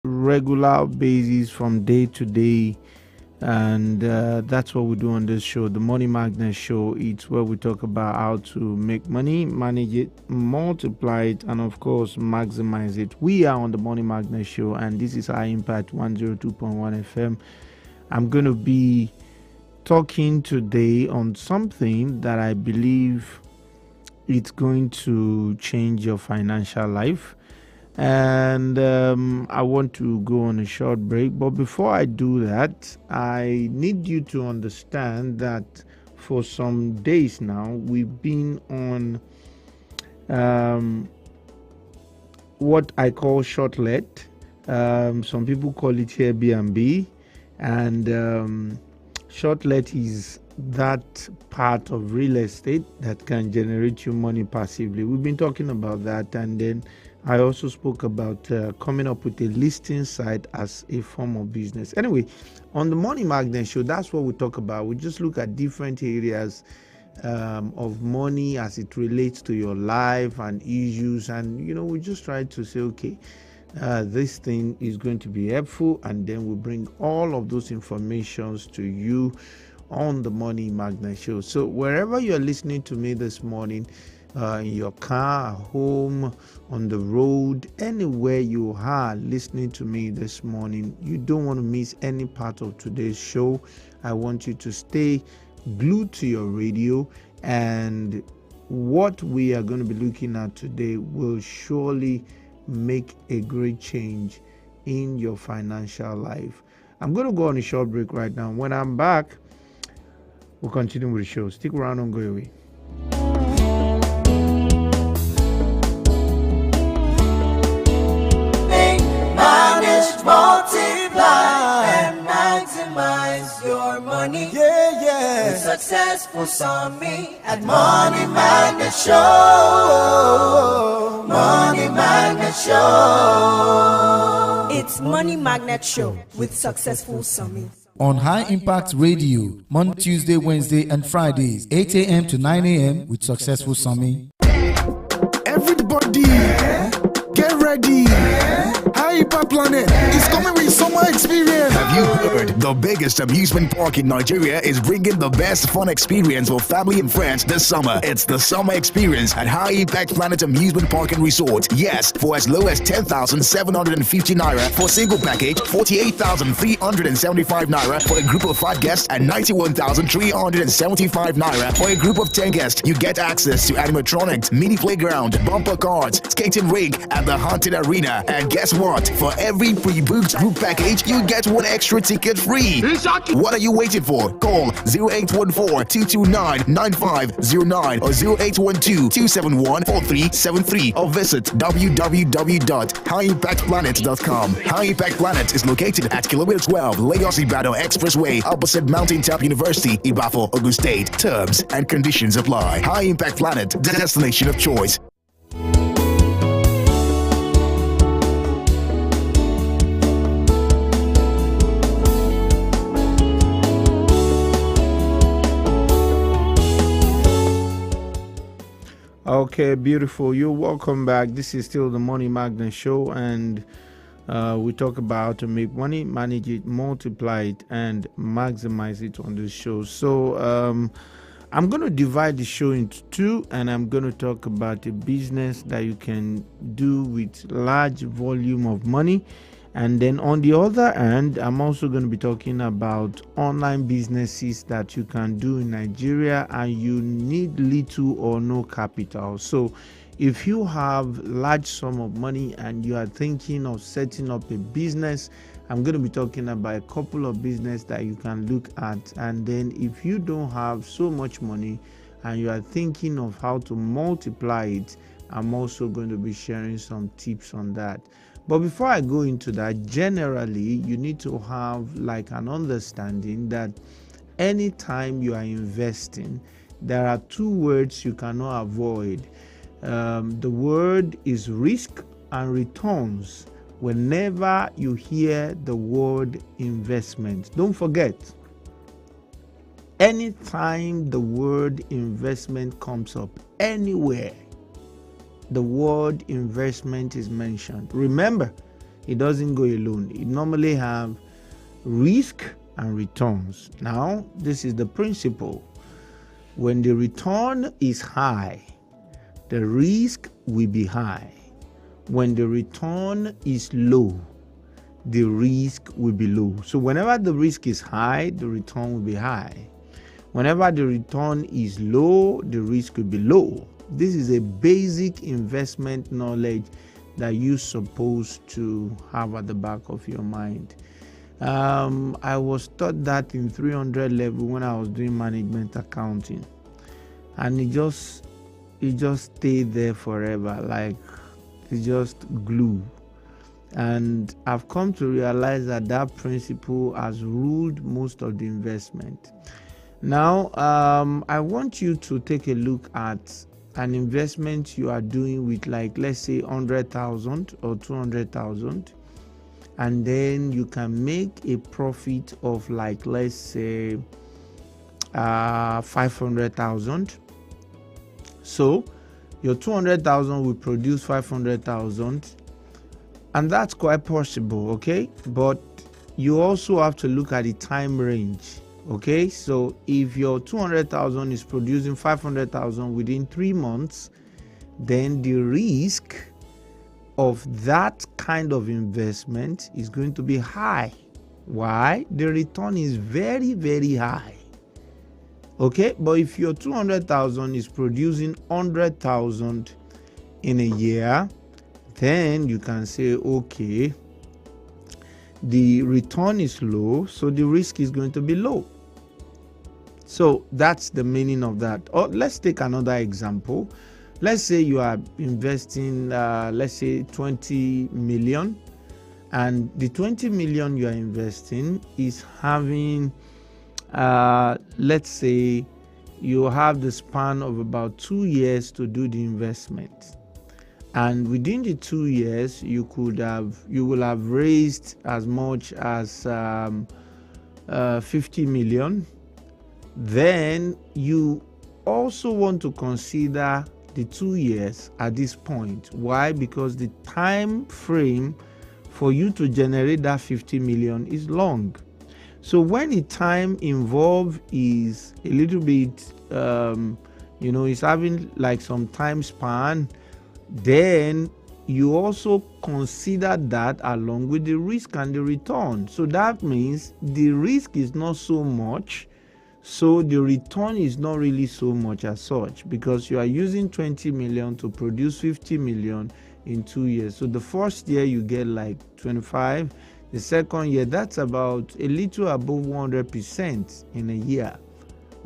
regular basis from day to day. And that's what we do on this show, the Money Magnet Show. It's where we talk about how to make money, manage it, multiply it, and of course, maximize it. We are on the Money Magnet Show, and this is High Impact 102.1 FM. I'm going to be talking today on something that I believe it's going to change your financial life. And I want to go on a short break. But before I do that, I need you to understand that for some days now, we've been on what I call short let. Some people call it Airbnb. And short let is that part of real estate that can generate you money passively. We've been talking about that, and then I also spoke about coming up with a listing site as a form of business. Anyway, on the Money Magnet Show, that's what we talk about. We just look at different areas of money as it relates to your life and issues, and we just try to say, okay, this thing is going to be helpful, and then we bring all of those informations to you on the Money Magnet Show. So wherever you're listening to me this morning, in your car, at home, on the road, anywhere you are listening to me this morning, you don't want to miss any part of today's show. I want you to stay glued to your radio, and what we are going to be looking at today will surely make a great change in your financial life. I'm going to go on a short break right now. When I'm back, we'll continue with the show. Stick around, don't go away. Multiply and maximize your money. Yeah. With successful Sami at Money Magnet Show. Money Magnet Show. It's Money Magnet Show with Successful Sami. On High Impact Radio, Monday, Tuesday, Wednesday, and Fridays, 8 a.m. to 9 a.m. with Successful Sami. Everybody, get ready. Hyper Planet is coming with summer experience. Have you heard? The biggest amusement park in Nigeria is bringing the best fun experience for family and friends this summer. It's the summer experience at High Impact Planet Amusement Park and Resort. Yes, for as low as 10,750 naira for single package, 48,375 naira for a group of 5 guests, and 91,375 naira for a group of 10 guests. You get access to animatronics, mini playground, bumper cars, skating rink, and the haunted arena. And guess what? For every pre-booked group package, you get one extra ticket free. What are you waiting for? Call 0814-229-9509 or 0812-271-4373 or visit www.highimpactplanet.com. High Impact Planet is located at Kilometer 12, Lagos-Ibadan Expressway, opposite Mountain Top University, Ibafo, Ogun State. Terms and conditions apply. High Impact Planet, the destination of choice. Okay, beautiful. You're welcome back. This is still the Money Magnet Show, and we talk about how to make money, manage it, multiply it, and maximize it on this show. So I'm going to divide the show into two, and I'm going to talk about a business that you can do with large volume of money. And then on the other hand, I'm also going to be talking about online businesses that you can do in Nigeria, and you need little or no capital. So if you have large sum of money and you are thinking of setting up a business, I'm going to be talking about a couple of business that you can look at. And then if you don't have so much money and you are thinking of how to multiply it, I'm also going to be sharing some tips on that. But before I go into that, generally, you need to have like an understanding that anytime you are investing, there are two words you cannot avoid. The word is risk and returns. Whenever you hear the word investment, don't forget, anytime the word investment comes up anywhere, the word investment is mentioned. Remember, It doesn't go alone. It normally have risk and returns. Now, this is the principle. When the return is high, the risk will be high. When the return is low, the risk will be low. So whenever the risk is high, the return will be high. Whenever the return is low, the risk will be low. This is a basic investment knowledge that you're supposed to have at the back of your mind. I was taught that in 300 level when I was doing management accounting, and it just stayed there forever, like it's just glue. And I've come to realize that principle has ruled most of the investment. Now, I want you to take a look at an investment you are doing with, like, let's say 100,000 or 200,000, and then you can make a profit of, like, let's say 500,000. So your 200,000 will produce 500,000, and that's quite possible, okay? But you also have to look at the time range. Okay, so if your 200,000 is producing 500,000 within 3 months, then the risk of that kind of investment is going to be high. Why? The return is very, very high. Okay, but if your 200,000 is producing 100,000 in a year, then you can say, okay, the return is low, so the risk is going to be low. So that's the meaning of that. Or let's take another example. Let's say you are investing, let's say 20 million, and the 20 million you are investing is having, let's say you have the span of about 2 years to do the investment. And within the 2 years, you will have raised as much as 50 million. Then you also want to consider the 2 years at this point. Why? Because the time frame for you to generate that 50 million is long. So when the time involved is a little bit, it's having like some time span, then you also consider that along with the risk and the return. So that means the risk is not so much, so the return is not really so much as such, because you are using 20 million to produce 50 million in 2 years. So the first year you get like 25, the second year that's about a little above 100% in a year.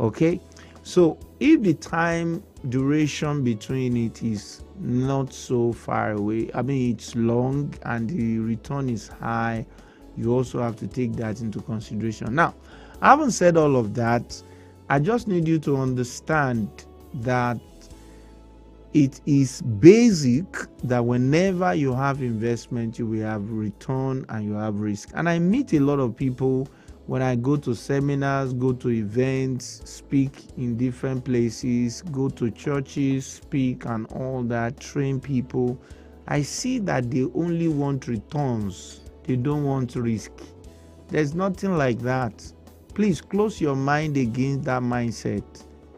Okay, so if the time duration between it is not so far away, it's long and the return is high, you also have to take that into consideration. Now, I haven't said all of that. I just need you to understand that it is basic that whenever you have investment, you will have return and you have risk. And I meet a lot of people when I go to seminars, go to events, speak in different places, go to churches, speak and all that, train people. I see that they only want returns. They don't want risk. There's nothing like that. Please close your mind against that mindset.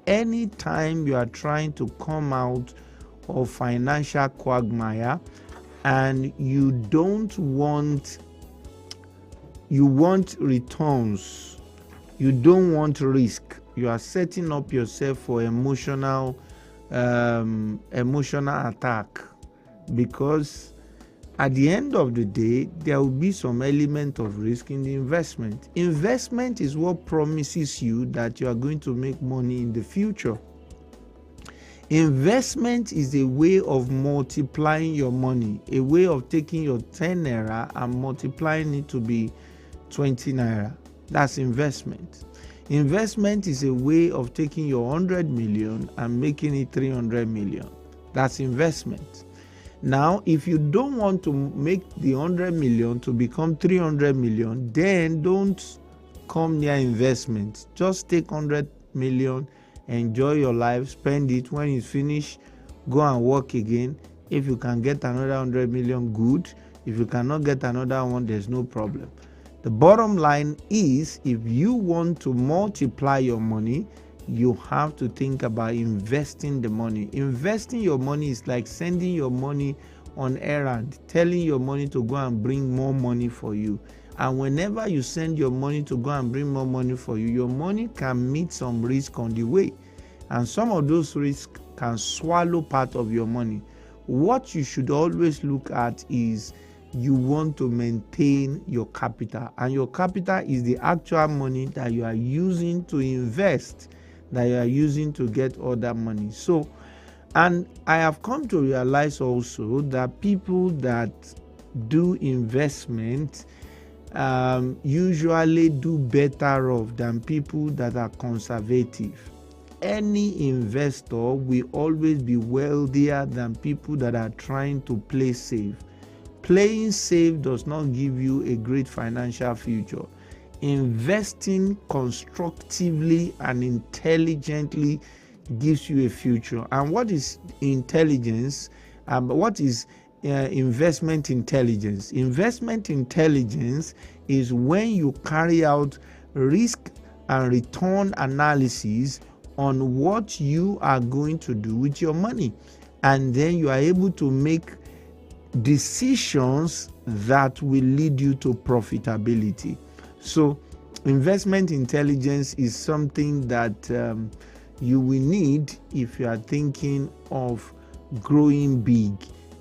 Anytime you are trying to come out of financial quagmire and you want returns, you don't want risk, you are setting up yourself for emotional attack, because at the end of the day, there will be some element of risk in the investment. Investment is what promises you that you are going to make money in the future. Investment is a way of multiplying your money, a way of taking your 10 naira and multiplying it to be 20 naira. That's investment. Investment is a way of taking your 100 million and making it 300 million. That's investment. Now, if you don't want to make the 100 million to become 300 million, then don't come near investment. Just take 100 million, enjoy your life, spend it. When it's finished, go and work again. If you can get another 100 million, good. If you cannot get another one, there's no problem. The bottom line is, if you want to multiply your money, you have to think about investing the money. Investing your money is like sending your money on errand, telling your money to go and bring more money for you. And whenever you send your money to go and bring more money for you, your money can meet some risk on the way. And some of those risks can swallow part of your money. What you should always look at is you want to maintain your capital. And your capital is the actual money that you are using to invest, that you are using to get other money. So, and I have come to realize also that people that do investment usually do better off than people that are conservative. Any investor will always be wealthier than people that are trying to play safe. Playing safe does not give you a great financial future. Investing constructively and intelligently gives you a future. And what is intelligence? What is investment intelligence? Investment intelligence is when you carry out risk and return analysis on what you are going to do with your money, and then you are able to make decisions that will lead you to profitability. So investment intelligence is something that you will need if you are thinking of growing big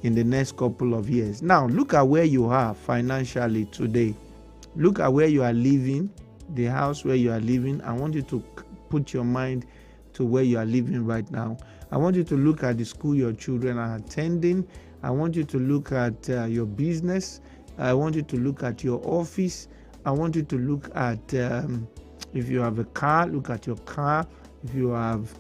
in the next couple of years. Now, look at where you are financially today. Look at where you are living, the house where you are living. I want you to put your mind to where you are living right now. I want you to look at the school your children are attending. I want you to look at your business. I want you to look at your office. I want you to look at if you have a car, look at your car. If you have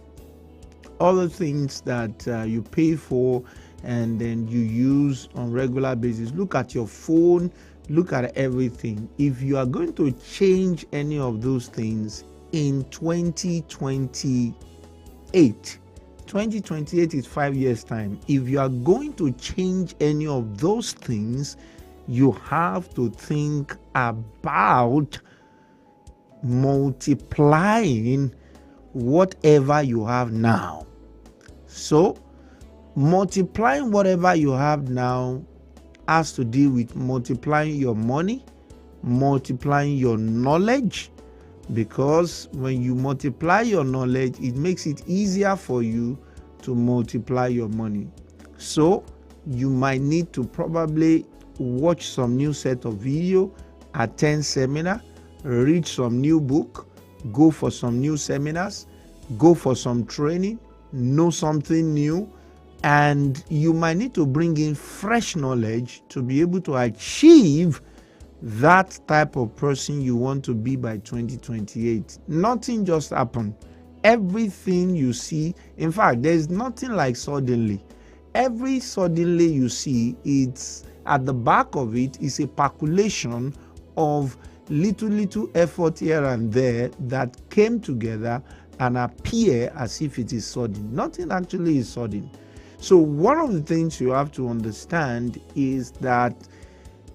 other things that you pay for and then you use on regular basis, look at your phone, look at everything. If you are going to change any of those things in 2028 is 5 years time. If you are going to change any of those things, you have to think about multiplying whatever you have now. So multiplying whatever you have now has to deal with multiplying your money, multiplying your knowledge, because when you multiply your knowledge, it makes it easier for you to multiply your money. So you might need to probably watch some new set of video, attend seminar, read some new book, go for some new seminars, go for some training, know something new, and you might need to bring in fresh knowledge to be able to achieve that type of person you want to be by 2028. Nothing just happened. Everything you see, in fact, there's nothing like suddenly. Every suddenly you see, it's at the back of it is a percolation of little effort here and there that came together and appear as if it is sudden. Nothing actually is sudden. So one of the things you have to understand is that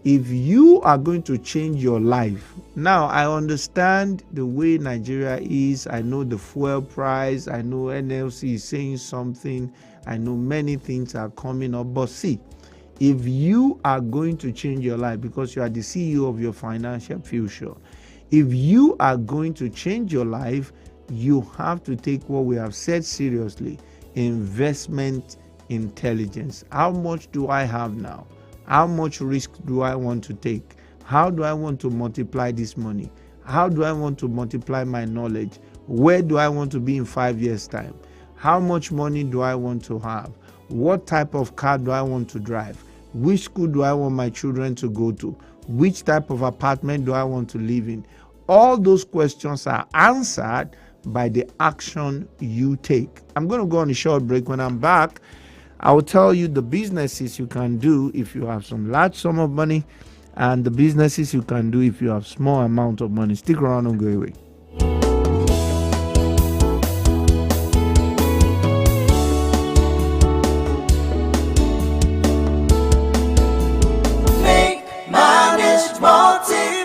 if you are going to change your life, now I understand the way Nigeria is. I know the fuel price. I know NLC is saying something. I know many things are coming up. But see, if you are going to change your life because you are the CEO of your financial future, if you are going to change your life, you have to take what we have said seriously: investment intelligence. How much do I have now? How much risk do I want to take? How do I want to multiply this money? How do I want to multiply my knowledge? Where do I want to be in 5 years' time? How much money do I want to have? What type of car do I want to drive? Which school do I want my children to go to? Which type of apartment do I want to live in? All those questions are answered by the action you take. I'm going to go on a short break. When I'm back, I will tell you the businesses you can do if you have some large sum of money and the businesses you can do if you have small amount of money. Stick around, don't go away.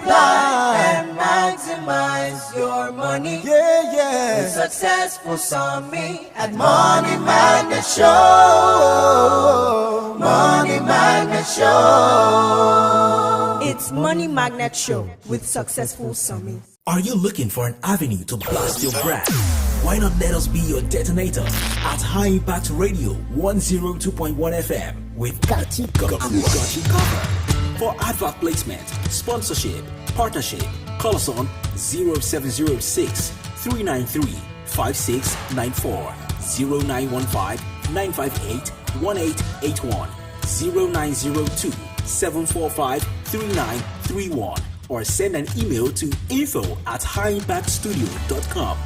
and maximize your money. With Successful Summit at Money Magnet Show. Money Magnet Show. It's Money Magnet Show with Successful Summit. Are you looking for an avenue to blast your brand? Why not let us be your detonator at High Impact Radio 102.1 FM with Got You Covered. For advert placement, sponsorship, partnership, call us on 0706 393 5694, 0915 958 1881, 0902 745 3931, or send an email to info@highimpactstudio.com.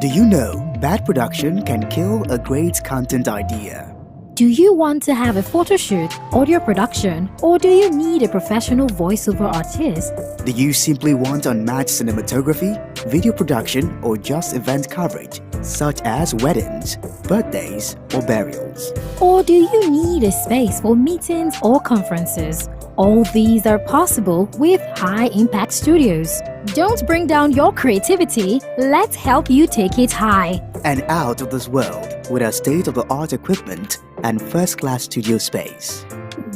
Do you know bad production can kill a great content idea? Do you want to have a photo shoot, audio production, or do you need a professional voiceover artist? Do you simply want unmatched cinematography, video production, or just event coverage, such as weddings, birthdays, or burials? Or do you need a space for meetings or conferences? All these are possible with High Impact Studios. Don't bring down your creativity, let's help you take it high. And out of this world with our state-of-the-art equipment and first-class studio space.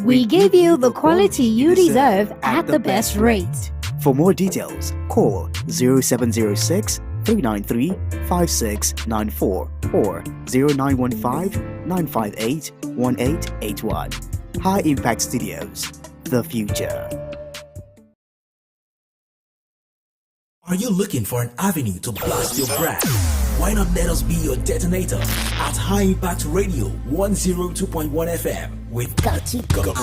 We give you the quality you deserve at the best rate. For more details, call 0706 393 5694 or 0915 958 1881. High Impact Studios, the future. Are you looking for an avenue to blast your brand? Why not let us be your detonator at High Impact Radio 102.1 FM with Got You Covered.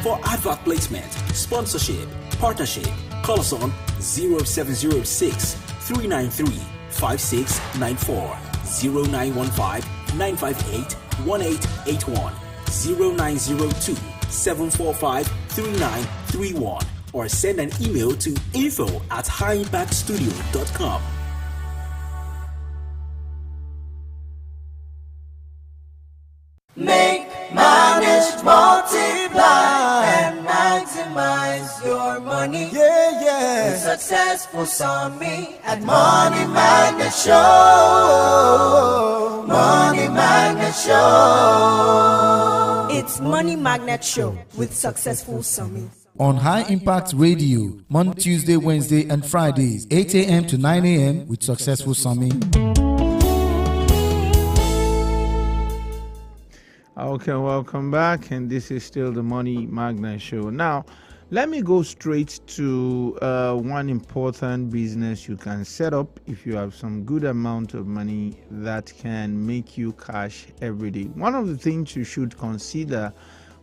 For advert placement, sponsorship, partnership, call us on 0706 393 5694, 0915 958 1881, 0902 745 3931, or send an email to info@highimpactstudio.com. Make, manage, multiply, and maximize your money. With Successful Summit at Money Magnet Show. Money Magnet Show. It's Money Magnet Show with Successful Summit. On High Impact Radio, Monday, Tuesday, Wednesday, and Fridays, 8 a.m. to 9 a.m. with Successful Summit. Okay, welcome back, and this is still the Money Magnet Show. Now, let me go straight to one important business you can set up if you have some good amount of money that can make you cash every day. One of the things you should consider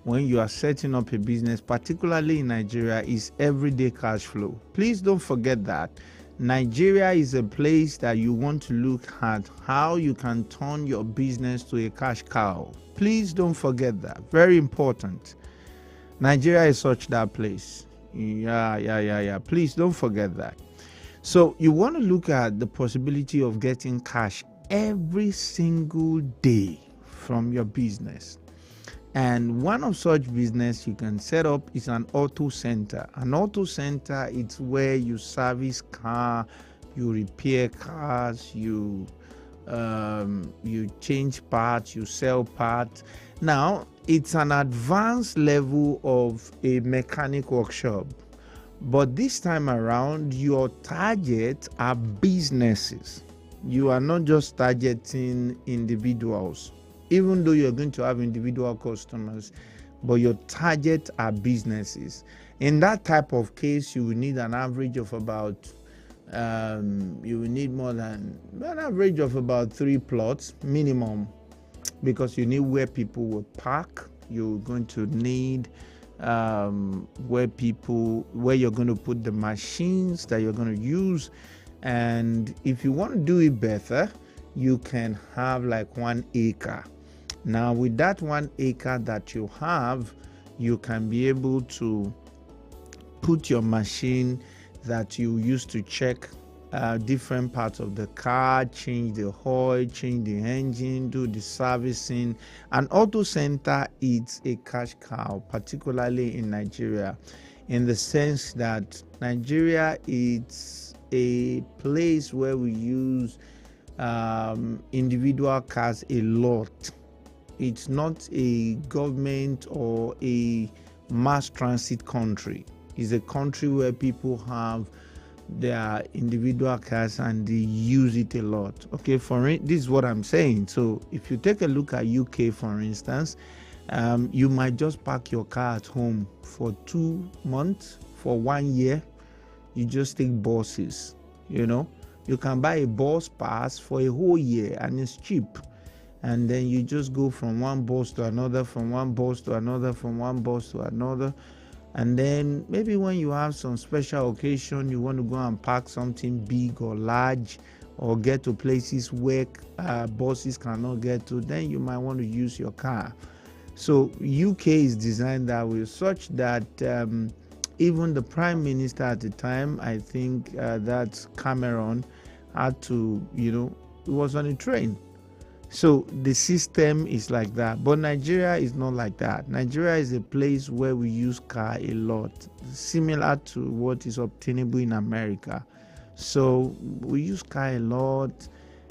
when you are setting up a business, particularly in Nigeria, is everyday cash flow. Please don't forget that. Nigeria is a place that you want to look at how you can turn your business to a cash cow. Please don't forget that. Very important. Nigeria is such that place. Yeah. Please don't forget that. So you want to look at the possibility of getting cash every single day from your business. And one of such business you can set up is an auto center. An auto center, it's where you service car, you repair cars, you change parts, you sell parts. Now, it's an advanced level of a mechanic workshop. But this time around, your target are businesses. You are not just targeting individuals. Even though you're going to have individual customers, but your target are businesses. In that type of case, you will need an average of about, you will need more than an average of about 3 plots minimum, because you need where people will park. You're going to need where you're going to put the machines that you're going to use. And if you want to do it better, you can have like 1 acre. Now, with that 1 acre that you have, you can be able to put your machine that you use to check different parts of the car, change the oil, change the engine, do the servicing. An auto center is a cash cow, particularly in Nigeria, in the sense that Nigeria is a place where we use individual cars a lot. It's not a government or a mass transit country. It's a country where people have their individual cars and they use it a lot. Okay, this is what I'm saying. So if you take a look at UK, for instance, you might just park your car at home for 2 months, for 1 year. You just take buses. You can buy a bus pass for a whole year and it's cheap. And then you just go from one bus to another, from one bus to another, from one bus to another. And then maybe when you have some special occasion, you want to go and park something big or large, or get to places where buses cannot get to, then you might want to use your car. So UK is designed that way, such that even the Prime Minister at the time, I think that's Cameron, had to, it was on a train. So the system is like that. But Nigeria is not like that. Nigeria is a place where we use car a lot, similar to what is obtainable in America. So we use car a lot,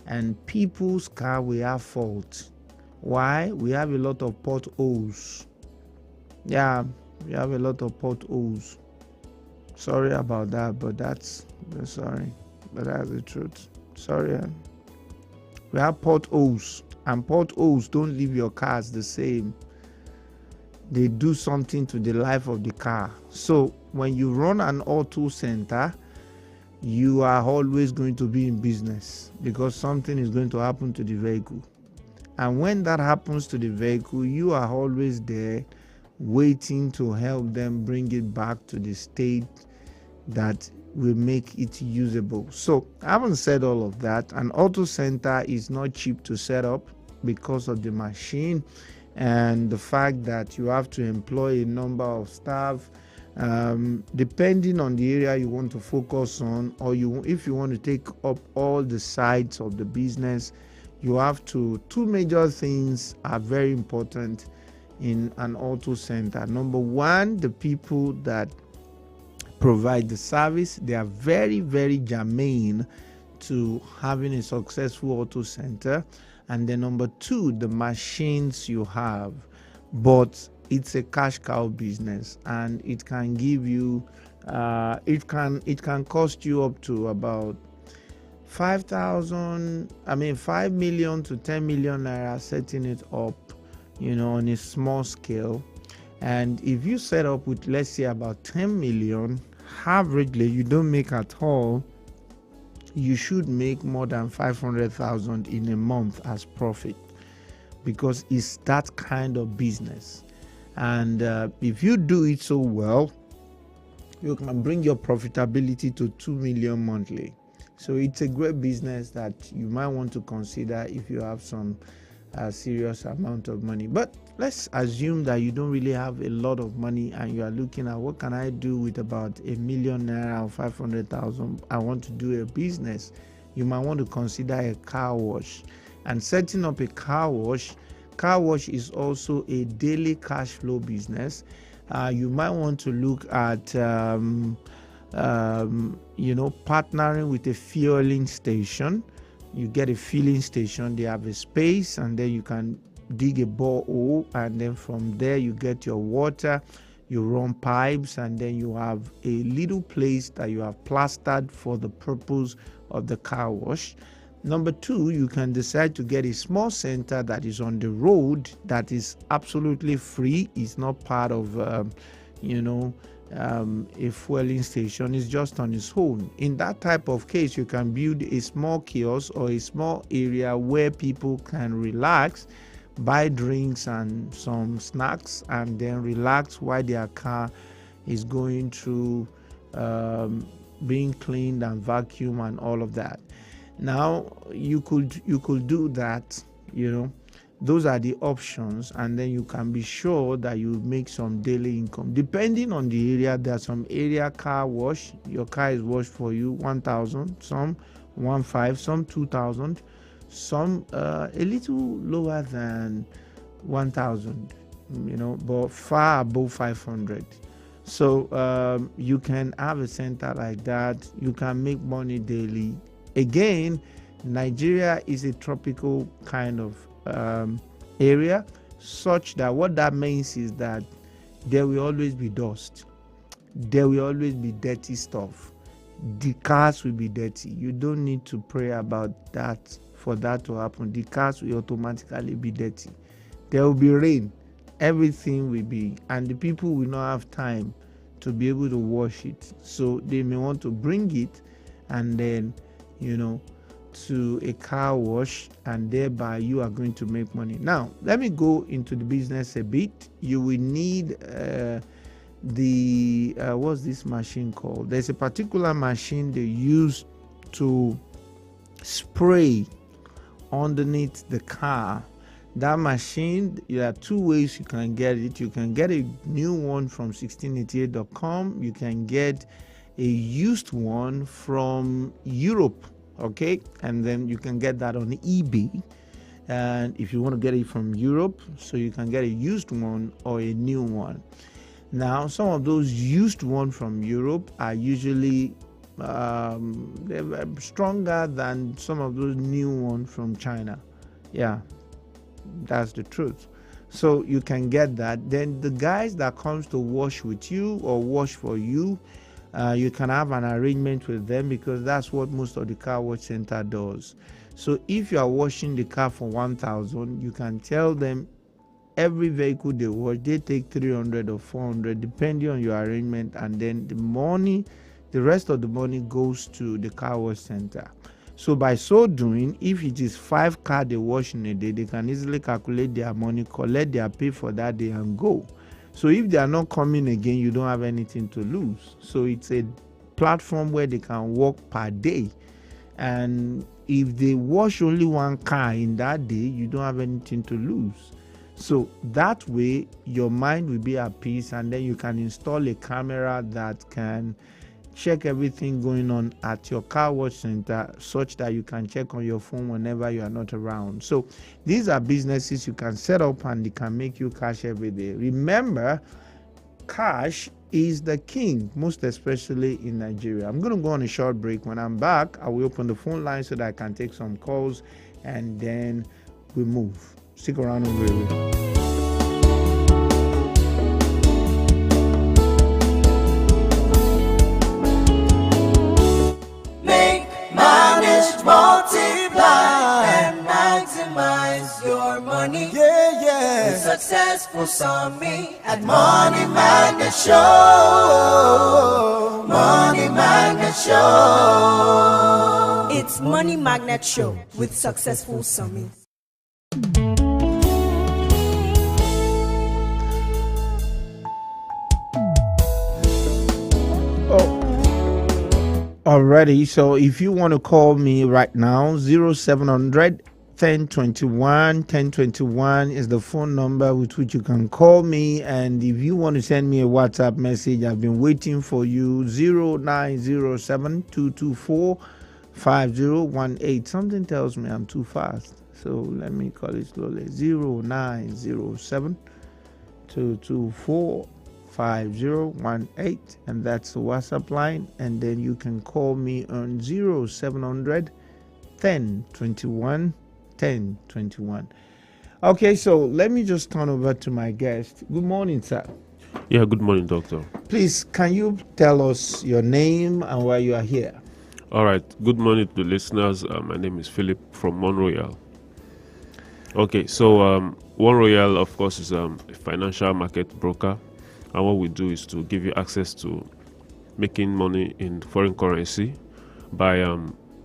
and people's car, we have fault. Why? We have a lot of potholes. Yeah, we have a lot of potholes. Sorry about that, but that's the truth. Sorry. We have potholes, and potholes don't leave your cars the same. They do something to the life of the car. So when you run an auto center, you are always going to be in business, because something is going to happen to the vehicle. And when that happens to the vehicle, you are always there waiting to help them bring it back to the state that will make it usable. So I haven't said all of that. An auto center is not cheap to set up because of the machine and the fact that you have to employ a number of staff, depending on the area you want to focus on, or if you want to take up all the sides of the business, you have to. Two major things are very important in an auto center. Number one, the people that provide the service, they are very, very germane to having a successful auto center. And then number two, the machines you have. But it's a cash cow business, and it can give you it can cost you up to about 5 million to 10 million naira setting it up, on a small scale. And if you set up with, let's say, about 10 million, averagely you don't make at all, you should make more than 500,000 in a month as profit, because it's that kind of business. And if you do it so well, you can bring your profitability to 2 million monthly. So it's a great business that you might want to consider if you have some serious amount of money. But let's assume that you don't really have a lot of money and you are looking at, what can I do with about 1 million naira or 500,000? I want to do a business. You might want to consider a car wash. And setting up a car wash is also a daily cash flow business. You might want to look at partnering with a fueling station. You get a filling station, they have a space, and then you can dig a borehole, and then from there you get your water, you run pipes, and then you have a little place that you have plastered for the purpose of the car wash. Number two, you can decide to get a small center that is on the road, that is absolutely free. It's not part of a fueling station, is just on its own. In that type of case, you can build a small kiosk or a small area where people can relax, buy drinks and some snacks, and then relax while their car is going through being cleaned and vacuumed and all of that. Now you could do that, those are the options, and then you can be sure that you make some daily income. Depending on the area, there's some area car wash. Your car is washed for you 1,000, some 1,500, some 2,000, some a little lower than 1,000, but far above 500. So you can have a center like that. You can make money daily. Again, Nigeria is a tropical kind of area, such that what that means is that there will always be dust. There will always be dirty stuff. The cars will be dirty. You don't need to pray about that for that to happen. The cars will automatically be dirty. There will be rain. Everything will be, and the people will not have time to be able to wash it. So they may want to bring it and then, to a car wash, and thereby you are going to make money. Now, let me go into the business a bit. You will need what's this machine called? There's a particular machine they use to spray underneath the car. That machine, there are two ways you can get it. You can get a new one from 1688.com. You can get a used one from Europe, okay? And then you can get that on eBay. And if you want to get it from Europe, so you can get a used one or a new one. Now, some of those used ones from Europe are usually they're stronger than some of those new ones from China. Yeah, that's the truth. So you can get that. Then the guys that comes to wash with you or wash for you, you can have an arrangement with them, because that's what most of the car wash center does. So if you are washing the car for 1,000, you can tell them every vehicle they wash, they take 300 or 400 depending on your arrangement, and then the rest of the money goes to the car wash center. So by so doing, if it is 5 cars they wash in a day, they can easily calculate their money, collect their pay for that day, and go. So if they are not coming again, you don't have anything to lose. So it's a platform where they can work per day. And if they wash only 1 car in that day, you don't have anything to lose. So that way, your mind will be at peace, and then you can install a camera that can check everything going on at your car wash center, such that you can check on your phone whenever you are not around. So these are businesses you can set up, and they can make you cash every day. Remember, cash is the king, most especially in Nigeria. I'm going to go on a short break. When I'm back, I will open the phone line so that I can take some calls, and then we move. Stick around and we'll multiply and maximize your money. Yeah, yeah. With Successful Summit at Money Magnet Show. Money Magnet Show. It's Money Magnet Show with Successful Summit. Already, so if you want to call me right now, 0700 1021 1021 is the phone number with which you can call me. And if you want to send me a WhatsApp message, I've been waiting for you. 0907 224 5018. Something tells me I'm too fast, so let me call it slowly. 0907 224 5018, and that's the WhatsApp line. And then you can call me on 0700 1021 1021. Okay, so let me just turn over to my guest. Good morning, sir. Yeah, good morning, doctor. Please, can you tell us your name and why you are here? All right, good morning to the listeners. My name is Philip from One Royal. Okay, so One Royal, of course, is a financial market broker. And what we do is to give you access to making money in foreign currency by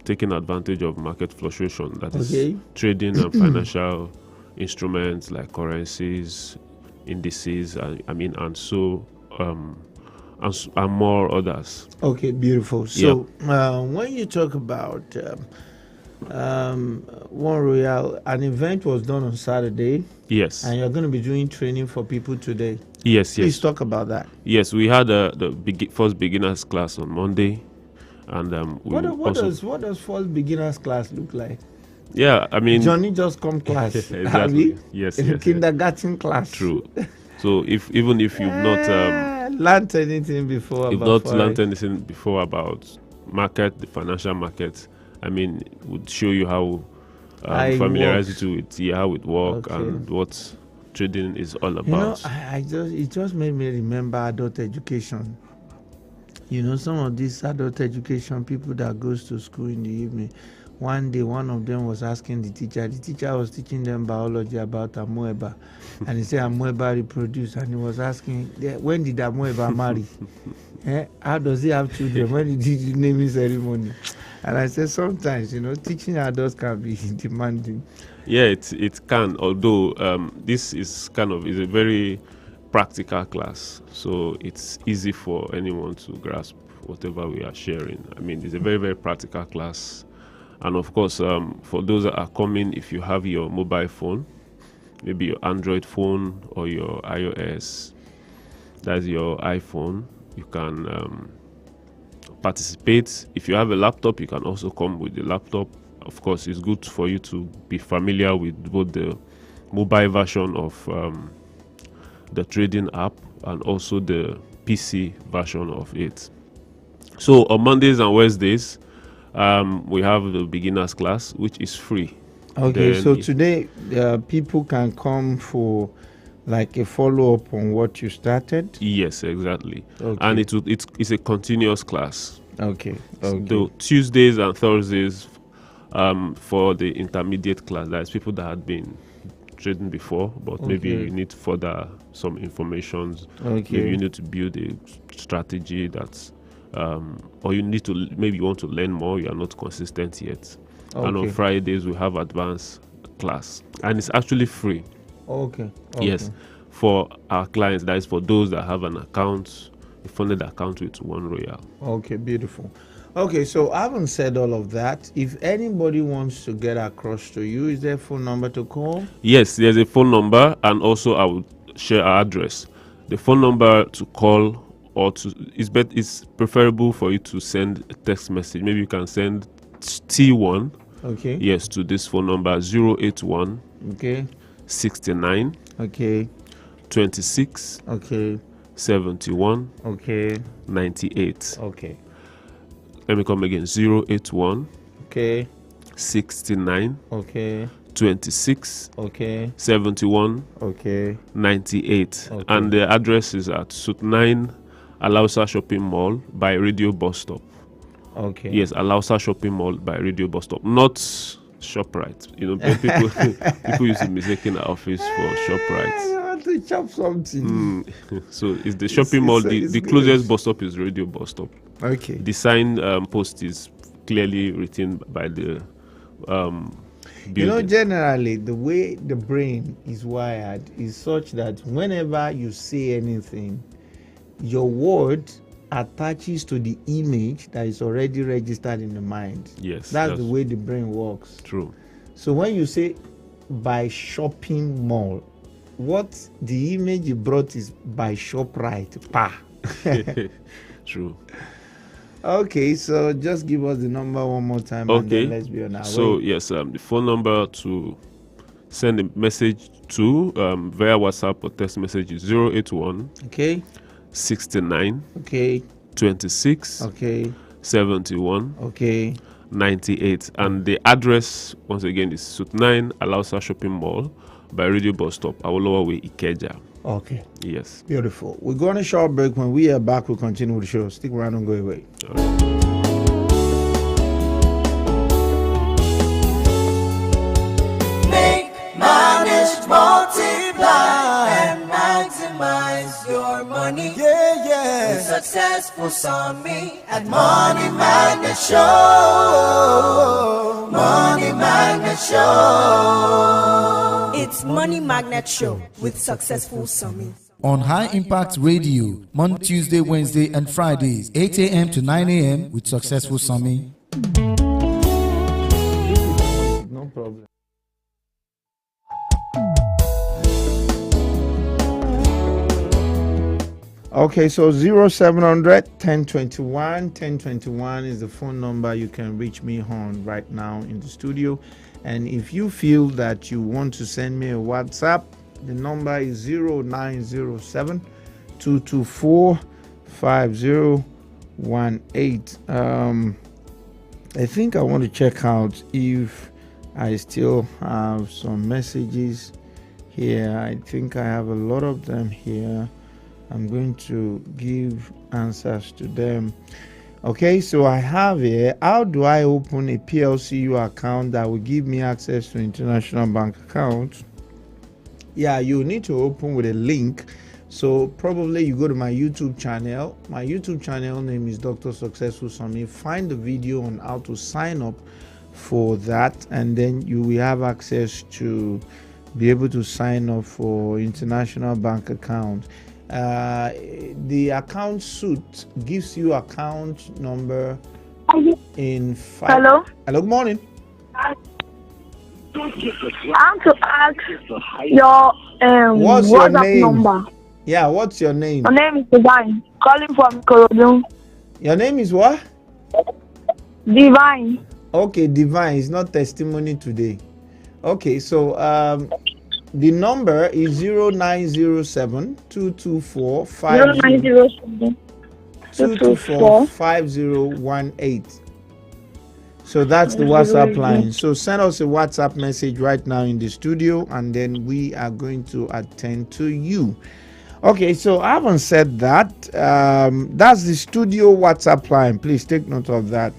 taking advantage of market fluctuation. That is trading financial instruments like currencies, indices, and more others. Okay, beautiful. So when you talk about One Royal, an event was done on Saturday. Yes. And you're going to be doing training for people today. Yes, Please talk about that. Yes, we had the first beginners class on Monday, and what does first beginners class look like? Yeah, I mean, Johnny just come class. Exactly. Yes, in kindergarten class. True. So even if you've not learned anything before, about market, the financial market, I mean, it would show you how familiarize you with how it works and what trading is all about. It just made me remember adult education. Some of these adult education people that goes to school in the evening. One day, one of them was asking the teacher was teaching them biology about amoeba, and he said amoeba reproduce, and he was asking, when did amoeba marry? How does he have children? When did he naming ceremony? And I said sometimes, teaching adults can be demanding. Yeah, it can, although this is is a very practical class, so it's easy for anyone to grasp whatever we are sharing. I mean, it's a very, very practical class. And of course, for those that are coming, if you have your mobile phone, maybe your Android phone or your iOS, that's your iPhone, you can participate. If you have a laptop, you can also come with the laptop. Of course, it's good for you to be familiar with both the mobile version of the trading app and also the PC version of it. So on Mondays and Wednesdays, we have the beginners class, which is free. Okay, so today people can come for like a follow-up on what you started? Yes, exactly. Okay. And it's a continuous class. Okay. So Tuesdays and Thursdays for the intermediate class, that's people that had been trading before, but maybe you need further some information. Okay. Maybe you need to build a strategy that's or you need to, maybe you want to learn more, you are not consistent yet. Okay. And on Fridays we have advanced class, and it's actually free. Okay. Yes, for our clients, that is for those that have an account, a funded account with One Royal. Okay, beautiful. Okay, so I haven't said all of that. If anybody wants to get across to you, is there a phone number to call? Yes, there's a phone number, and also I will share our address. The phone number to call it's preferable for you to send a text message. Maybe you can send T1. Okay. Yes, to this phone number 081. Okay. 69. Okay. 26. Okay. 71. Okay. 98. Okay. Let me come again. 081. Okay. 69. Okay. 26. Okay. 71. Okay. 98. Okay. And the address is at Suite 9 Alausa Shopping Mall by Radio Bus Stop. Okay. Yes, Alausa Shopping Mall by Radio Bus Stop, not ShopRite. People used to mistake our office for ShopRite. I want to chop something. So it's the shopping mall. The closest bus stop is Radio Bus Stop. Okay. The sign post is clearly written by the building. Generally, the way the brain is wired is such that whenever you say anything, your word attaches to the image that is already registered in the mind. Yes. That's the way the brain works. True. So when you say by shopping mall, what the image you brought is by ShopRite. True. Okay, so just give us the number one more time and then let's be on our way. So yes, the phone number to send a message to via WhatsApp or text message is 081. Okay. 69. Okay. 26. Okay. 71. Okay. 98. And the address once again is Suite 9 Alausa Shopping Mall by Radio Bus Stop, Awolowo Way, Ikeja. Okay. Yes. Beautiful. We're going on a short break. When we are back, we'll continue with the show. Stick around and go away. Make, manage, multiply, and maximize your money. With Successful Summit at Money Magnet Show. Money Magnet Show. It's Money Magnet Show with Successful Summit. On High Impact Radio, Monday, Tuesday, Wednesday, and Fridays, 8 a.m. to 9 a.m. with Successful Summit. problem. Okay, so 0700 1021 1021 is the phone number you can reach me on right now in the studio. And if you feel that you want to send me a WhatsApp, the number is 0907 224 5018. I think I want to check out if I still have some messages here. I think I have a lot of them here. I'm going to give answers to them. Okay, so I have here, how do I open a PLCU account that will give me access to international bank accounts? Yeah, you need to open with a link. So probably you go to my YouTube channel. My YouTube channel name is Dr. Successful Sami. Find the video on how to sign up for that, and then you will have access to be able to sign up for international bank account. The account suit gives you account number in 5. Hello, good morning. I want to ask your what's your WhatsApp name? number. Yeah, what's your name? My name is Divine, calling from Korodun. Your name is what? Divine. Okay, Divine. It's not testimony today. Okay, so the number is 0907 224 0907 224 5018. So that's the WhatsApp line. So send us a WhatsApp message right now in the studio, and then we are going to attend to you. Okay, so I haven't said that. That's the studio WhatsApp line. Please take note of that.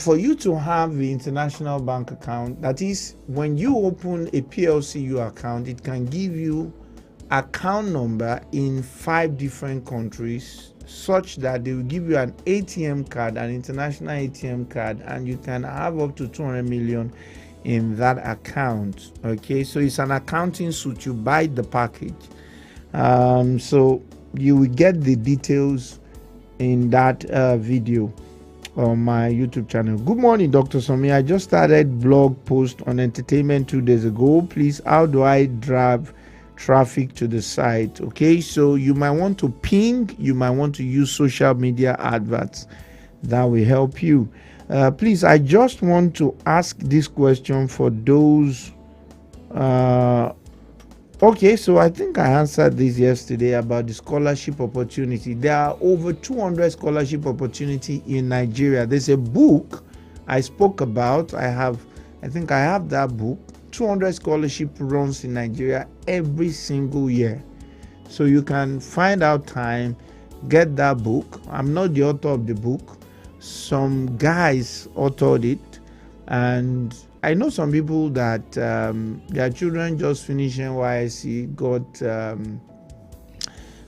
For you to have the international bank account, that is, when you open a PLCU account, it can give you account number in 5 different countries, such that they will give you an ATM card, an international ATM card, and you can have up to 200 million in that account. Okay, so it's an accounting suit. You buy the package. So you will get the details in that video on my YouTube channel. Good morning, Dr. Sami. I just started blog post on entertainment 2 days ago. Please, how do I drive traffic to the site? Okay, so you might want to ping, you might want to use social media adverts. That will help you. Please, I just want to ask this question for those. Okay, so I think I answered this yesterday about the scholarship opportunity. There are over 200 scholarship opportunity in Nigeria. There's a book I spoke about. I think I have that book. 200 scholarship runs in Nigeria every single year. So you can find out time, get that book. I'm not the author of the book. Some guys authored it, and I know some people that their children just finished NYSC, got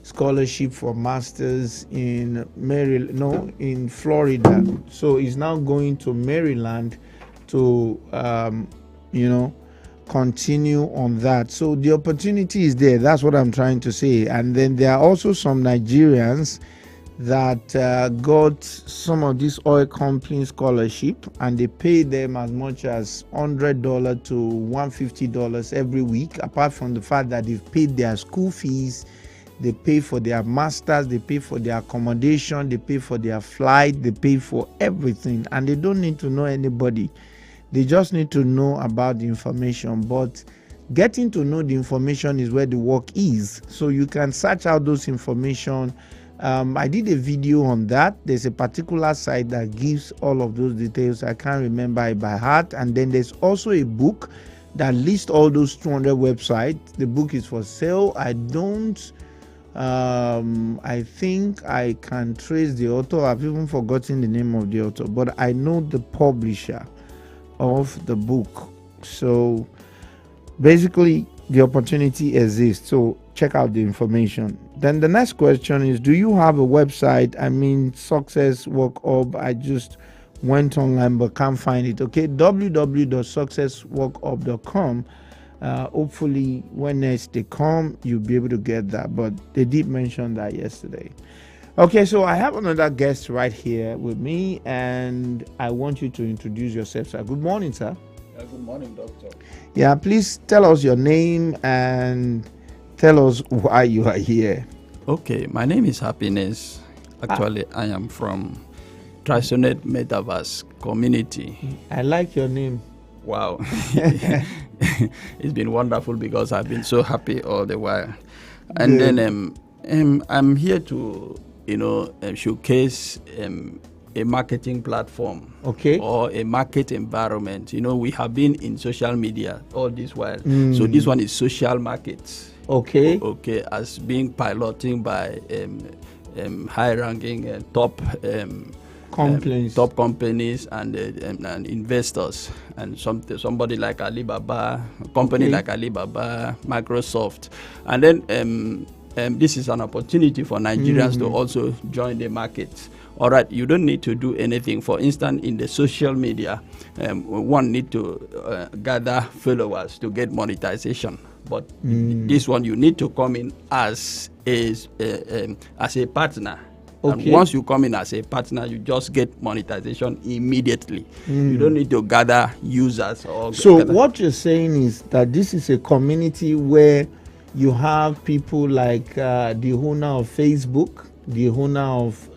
scholarship for masters in in Florida. So he's now going to Maryland to continue on that. So the opportunity is there. That's what I'm trying to say. And then there are also some Nigerians that got some of this oil company scholarship, and they pay them as much as $100 to $150 every week, apart from the fact that they've paid their school fees, they pay for their masters, they pay for their accommodation, they pay for their flight, they pay for everything, and they don't need to know anybody. They just need to know about the information. But getting to know the information is where the work is. So you can search out those information. I did a video on that. There's a particular site that gives all of those details. I can't remember it by heart. And then there's also a book that lists all those 200 websites. The book is for sale. I think I can trace the author. I've even forgotten the name of the author, but I know the publisher of the book. So basically the opportunity exists. So check out the information. Then the next question is, do you have a website? I mean, Success Work Hub. I just went online but can't find it. Okay, www.successworkup.com. Hopefully when next they come, you'll be able to get that. But they did mention that yesterday. Okay, so I have another guest right here with me, and I want you to introduce yourself, sir. Good morning, sir. Good morning, doctor. Yeah, please tell us your name and tell us why you are here. Okay, my name is Happiness. Actually, I am from Trisonet Metaverse community. I like your name. Wow. It's been wonderful because I've been so happy all the while. And then I'm here to, showcase a marketing platform, or a market environment. We have been in social media all this while. So this one is social markets. Okay, as being piloting by high-ranking top companies and investors, and somebody like Alibaba, company like Alibaba, Microsoft, and then this is an opportunity for Nigerians to also join the market. All right, you don't need to do anything. For instance, in the social media, one need to gather followers to get monetization. But this one, you need to come in as a partner. And once you come in as a partner, you just get monetization immediately. You don't need to gather users. So what you're saying is that this is a community where you have people like the owner of Facebook, the owner of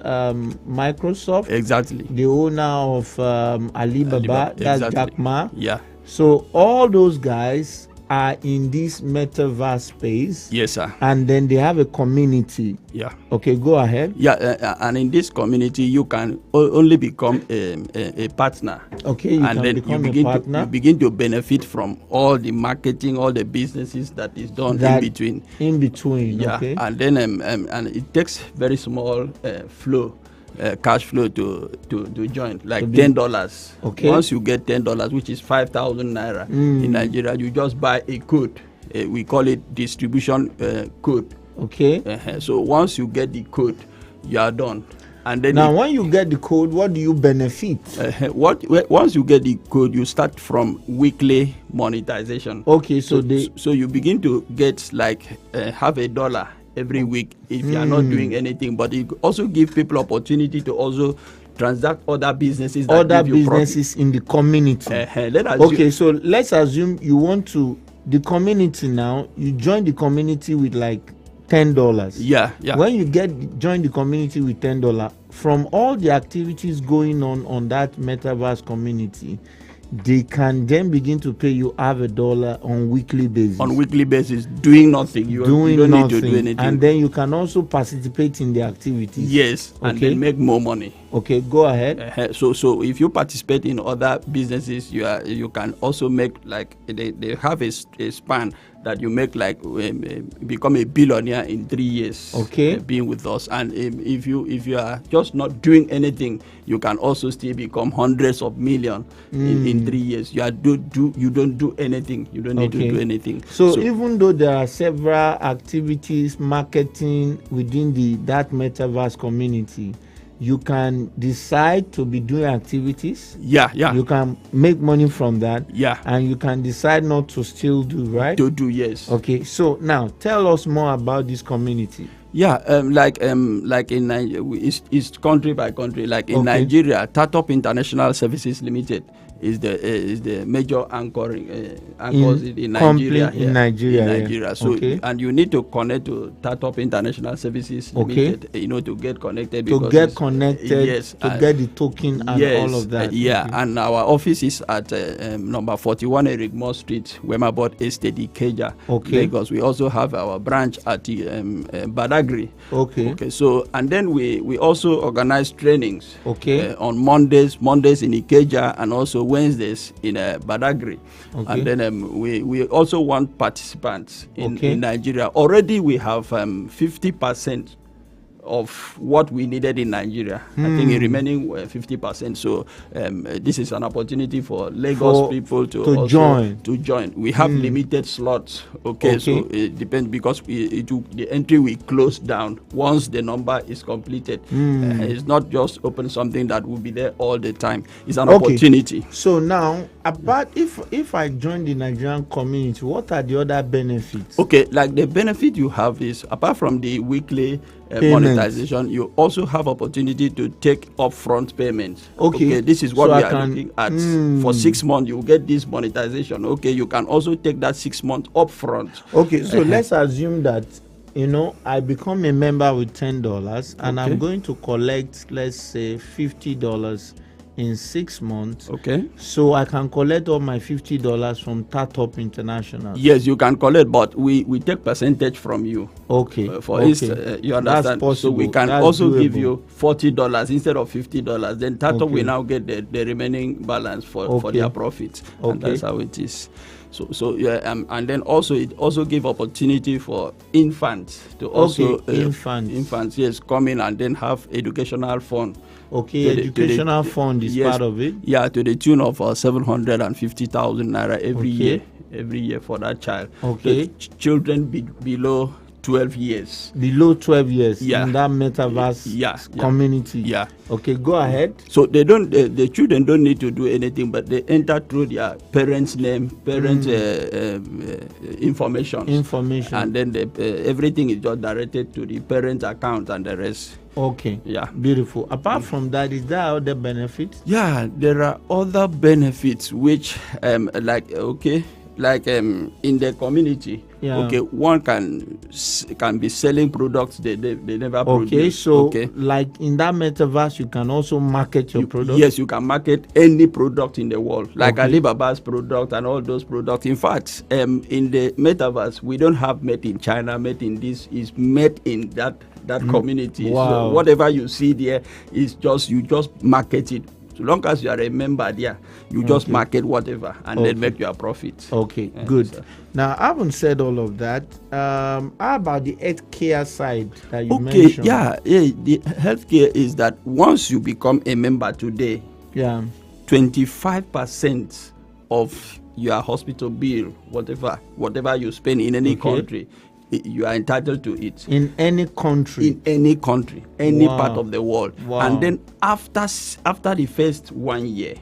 Microsoft, exactly, the owner of Alibaba, that's exactly. Jack Ma. Yeah. So all those guys are in this metaverse space. Yes, sir. And then they have a community. Yeah. Okay, go ahead. Yeah, and in this community, you can only become a partner. Okay, you and can then become you a partner. You begin to benefit from all the marketing, all the businesses that is done in between. In between, yeah. Okay. And then and it takes very small flow. Cash flow to join, like $10. Okay. Once you get $10, which is 5,000 naira in Nigeria, you just buy a code. We call it distribution code. Okay. So once you get the code, you are done. And then now, when you get the code, what do you benefit? Once you get the code, you start from weekly monetization. Okay, so you begin to get like half a dollar every week if you are not doing anything, but it also give people opportunity to also transact other businesses in the community. Okay, so let's assume you want to the community now. You join the community with like $10. Yeah. When you join the community with $10, from all the activities going on that metaverse community, they can then begin to pay you $1 on weekly basis. On weekly basis, doing nothing. You don't need to do anything. And then you can also participate in the activities. Yes, and then make more money. Okay, go ahead. So if you participate in other businesses, you can also make like they have a span that you make like become a billionaire in 3 years. Okay, being with us, and if you are just not doing anything, you can also still become hundreds of millions in 3 years. You don't do anything. You don't need to do anything. So even though there are several activities, marketing within that metaverse community, you can decide to be doing activities. Yeah. You can make money from that. Yeah. And you can decide not to still do, right? To do, yes. Okay. So now tell us more about this community. Yeah, like in Nigeria, it's country by country. Like in Nigeria, Tatop International Services Limited is the major anchors in Nigeria. In Nigeria. So and you need to connect to Tatop International Services Limited, to get connected. Yes, to get the token and all of that. And our office is at number 41 Erigmore Street, Wemabot Estate, Ikeja, Lagos. We also have our branch at Badagry. Okay. So and then we also organize trainings. On Mondays in Ikeja, and also Wednesdays in Badagry. And then we also want participants in Nigeria. Already we have 50% of what we needed in Nigeria. I think the remaining 50%. So this is an opportunity for Lagos people to join. We have limited slots. So it depends, because the entry will close down once the number is completed. It's not just open something that will be there all the time. It's an opportunity. So now, about if I join the Nigerian community, what are the other benefits? Okay, like the benefit you have is, apart from the weekly monetization, you also have opportunity to take upfront payments. Okay, this is what we are looking at. For 6 months, you get this monetization. Okay, you can also take that 6 months upfront. Okay, so let's assume that, I become a member with $10 and I'm going to collect, let's say, $50 in 6 months. Okay. So I can collect all my $50 from Tatop International. Yes, you can collect, but we take percentage from you. Okay. You understand? That's possible. So we can also give you $40 instead of $50. Then Tatop will now get the remaining balance for their profits. And that's how it is. And then also it also give opportunity for infants to also infants come in and then have educational fund. Educational fund is part of it. Yeah, to the tune of 750,000 naira every year for that child. Okay, children below 12 years. Below 12 years in that metaverse community. Yeah. Okay, go ahead. So they don't. The children don't need to do anything, but they enter through their parents' name, parents' information, and then everything is just directed to the parents' account and the rest. Okay. Yeah. Beautiful. Apart from that, is there other benefits? Yeah, there are other benefits which, in the community. Yeah. Okay, one can be selling products they never produce. Like in that metaverse, you can also market your product. Yes, you can market any product in the world, like Alibaba's product and all those products. In fact, in the metaverse, we don't have made in China, made in this, is made in that community. Wow. So whatever you see there is you just market it. So long as you are a member there, you just market whatever and then make your profit. Okay, good. So. Now, I haven't said all of that. How about the healthcare side that you mentioned? Yeah. The healthcare is that once you become a member today, 25% of your hospital bill, whatever you spend in any country, you are entitled to it. In any country? In any country, any part of the world. Wow. And then after the first 1 year,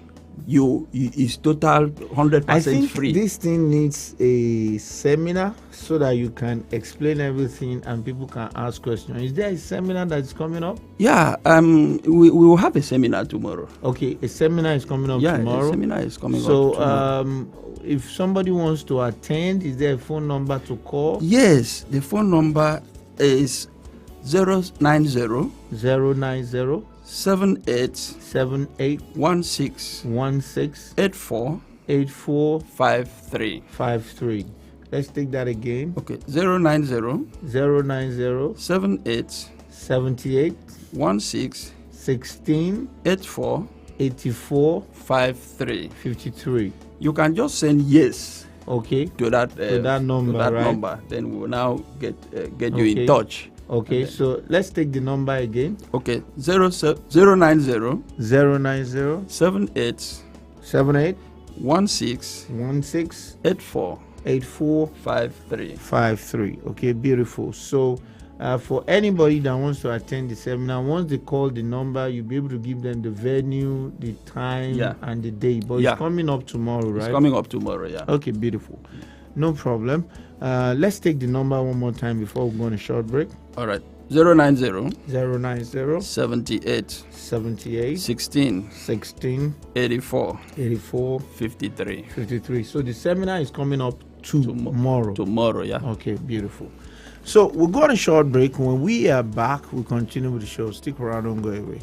you is total 100% I think free. This thing needs a seminar so that you can explain everything and people can ask questions. Is there a seminar that is coming up? Yeah, we will have a seminar tomorrow. Okay, a seminar is coming up tomorrow. Yeah, a seminar is coming up tomorrow. So, if somebody wants to attend, is there a phone number to call? Yes, the phone number is 090 78 16 84 53. Let's take that again. Okay, 090 78 16 84 53. You can just send yes. Okay. To that number. Then we will now get you in touch. Okay. So let's take the number again. Okay. 090 78 16 84 53. Okay, beautiful. So for anybody that wants to attend the seminar, once they call the number, you'll be able to give them the venue, the time, and the day. But it's coming up tomorrow, right? It's coming up tomorrow, yeah. Okay, beautiful. No problem. Let's take the number one more time before we go on a short break. All right. 090 78 16 84 53. So the seminar is coming up tomorrow. Tomorrow, yeah. Okay, beautiful. So we'll go on a short break. When we are back, we'll continue with the show. Stick around, don't go away.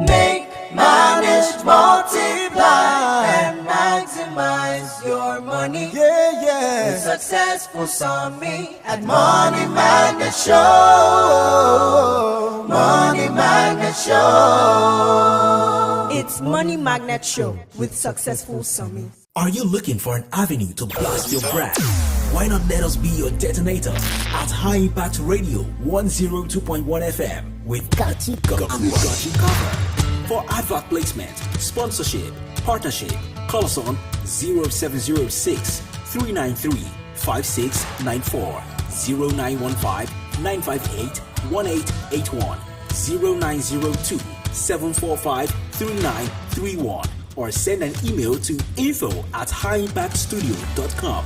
Make, manage, multiply, and maximize your money. With Successful Summit at Money Magnet Show. Money Magnet Show. It's Money Magnet Show with Successful Summit. Are you looking for an avenue to blast your brand? Why not let us be your detonator at High Impact Radio 102.1 FM with Got You Covered. For advert placement, sponsorship, partnership, call us on 0706 393 5694 0915 958 1881 0902 745-3931 or send an email to info@highimpactstudio.com.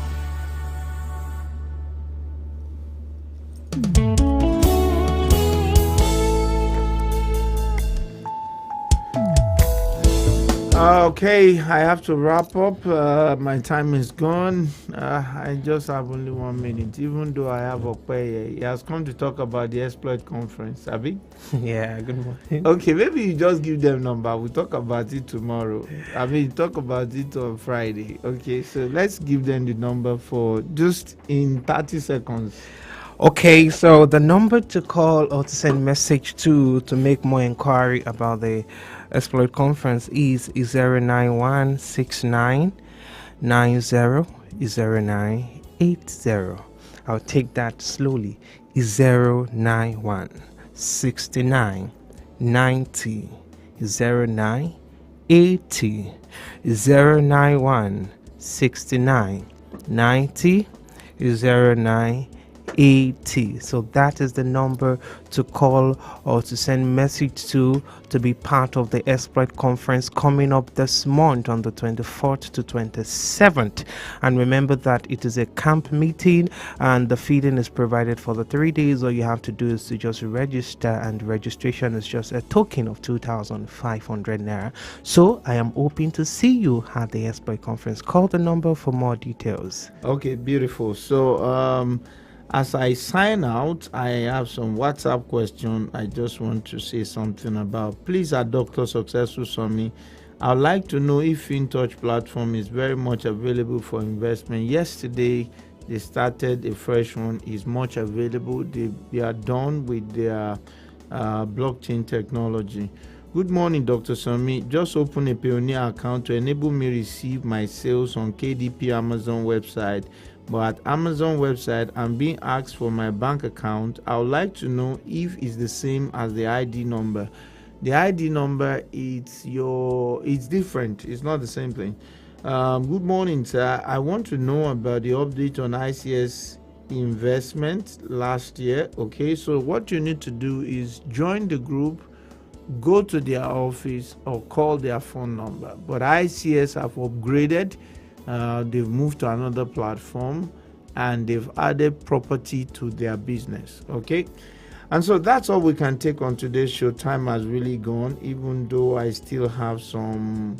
Okay, I have to wrap up. My time is gone. I just have only 1 minute, even though I have Okpeye. He has come to talk about the Exploit Conference. Abi? Yeah, good morning. Okay, maybe you just give them number. We'll talk about it tomorrow. Talk about it on Friday. Okay, so let's give them the number for just in 30 seconds. Okay, so the number to call or to send message to make more inquiry about the Exploit Conference is 09169900980. I'll take that slowly. 09169900980. 09169900980. So that is the number to call or to send message to be part of the Exploit Conference coming up this month on the 24th to 27th. And remember that it is a camp meeting and the feeding is provided for the 3 days. All you have to do is to just register, and registration is just a token of 2,500 naira. So I am hoping to see you at the Exploit Conference. Call the number for more details. Okay, beautiful. So as I sign out, I have some WhatsApp question I just want to say something about. Please, at Dr. Successful Summit, I'd like to know if FinTouch platform is very much available for investment. Yesterday, they started a fresh one. Is much available. They are done with their blockchain technology. Good morning, Dr. Sami. Just open a Pioneer account to enable me receive my sales on KDP Amazon website. But at Amazon website, I'm being asked for my bank account. I would like to know if it's the same as the ID number. The ID number, it's different. It's not the same thing. Good morning, sir. I want to know about the update on ICS investment last year. Okay, so what you need to do is join the group, go to their office or call their phone number. But ICS have upgraded. They've moved to another platform and they've added property to their business. Okay, and so that's all we can take on today's show. Time has really gone, even though I still have some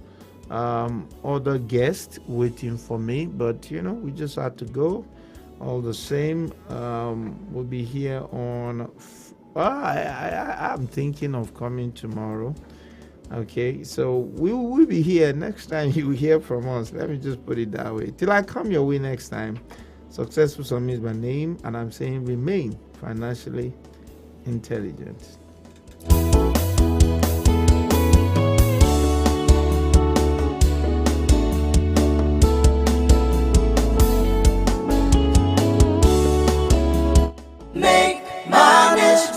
other guests waiting for me, but we just had to go. All the same, we'll be here on I'm thinking of coming tomorrow. Okay, so we will be here next time. You will hear from us. Let me just put it that way. Till I come your way next time. Successful Summit is my name, and I'm saying remain financially intelligent.